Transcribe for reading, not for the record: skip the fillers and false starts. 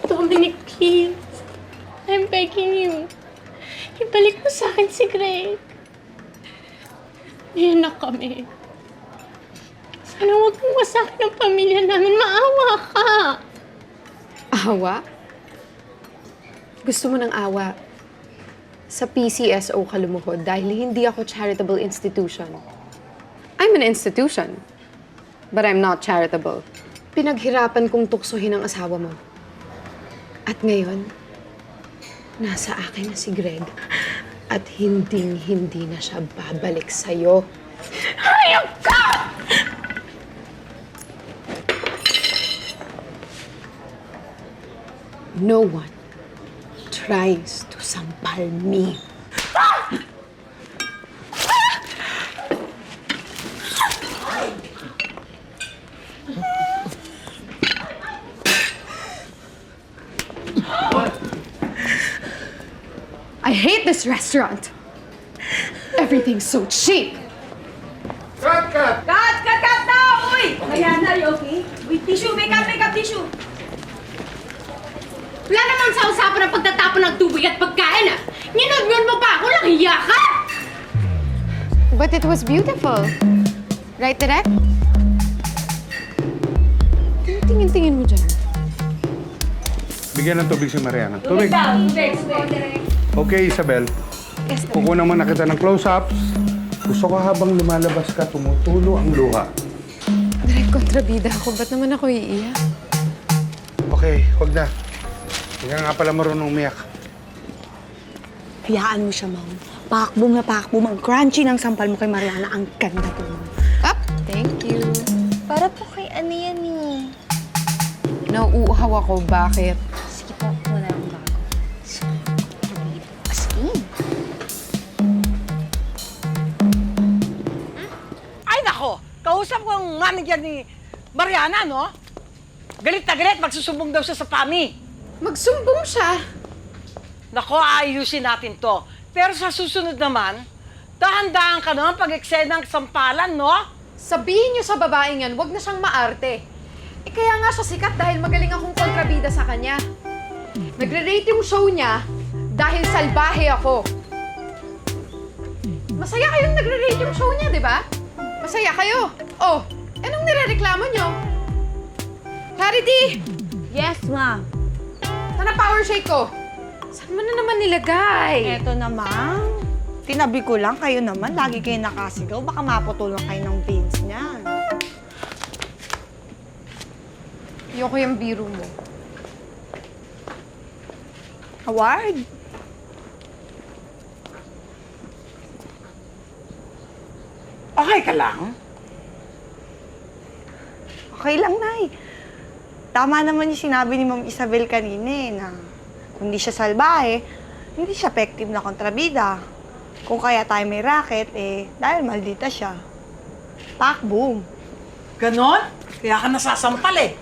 Dominic, please. I'm begging you. Ibalik mo sa akin si Greg. Yan na kami. Sana huwag mong wasakin ang pamilya namin. Maawa ka. Awa? Gusto mo ng awa? Sa PCSO ka lumuhod dahil hindi ako charitable institution. I'm an institution, but I'm not charitable. Pinaghirapan kong tuksohin ang asawa mo. At ngayon, nasa akin na si Greg at hinding-hindi na siya babalik sa'yo. Hayop ka! No one tries to sampal me. I hate this restaurant. Everything's so cheap. Cut! Cut na! Uy! Mariana, you okay? With tissue, makeup tissue. Wala naman sa usapan ng pagtatapon ng tubig at pagkain, ah! Ninod-nod mo pa ako, nahiya ka! But it was beautiful. Right, Direk? Tingin-tingin mo dyan. Bigyan ng tubig si Mariana. Tubig. Tubig. Okay, Isabel. Yes, Direk. Kukunan mo na kita ng close-ups. Gusto ko habang lumalabas ka, tumutulo ang luha. Direk, kontrabida ako. Ba't naman ako iiyak? Okay, huwag na. Hindi ka nga pala marunong umiyak. Hayaan mo siya, Ma'am. Pakbong na pakbong. Ang crunchy ng sampal mo kay Mariana. Ang ganda po. Up! Thank you. Para po kay ano yan eh. Nauuhaw ako. Bakit? Sige po, wala akong bago. As in. Ay, nako! Kausap ko ang manager ni Mariana, no? Galit na galit, magsusumbong daw siya sa PAMI. Magsumbong siya. Nako, ayusin natin to. Pero sa susunod naman, dahan-dahan ka naman pag-eksena ng sampalan, no? Sabihin niyo sa babaeng yan, wag na siyang maarte. Eh kaya nga siya sikat dahil magaling akong kontrabida sa kanya. Nagre-rate yung show niya dahil salbahe ako. Masaya kayong nagre-rate yung show niya, di ba? Masaya kayo. Oh, anong nirereklamo niyo? Clarity! Yes, Ma'am. Sana power shake ko. Saan mo na naman nilagay? Eto naman. Tinabi ko lang, kayo naman. Lagi kayo nakasigaw. Baka maputulan kayo ng veins niyan. Ayoko yung biro mo. Award? Okay ka lang? Okay lang, Nay. Tama naman yung sinabi ni Ma'am Isabel kanina eh, na kung di siya salbahe, hindi siya effective na kontrabida. Kung kaya tayo may racket, eh, dahil maldita siya. Pak, boom. Ganon? Kaya ka nasasampal eh.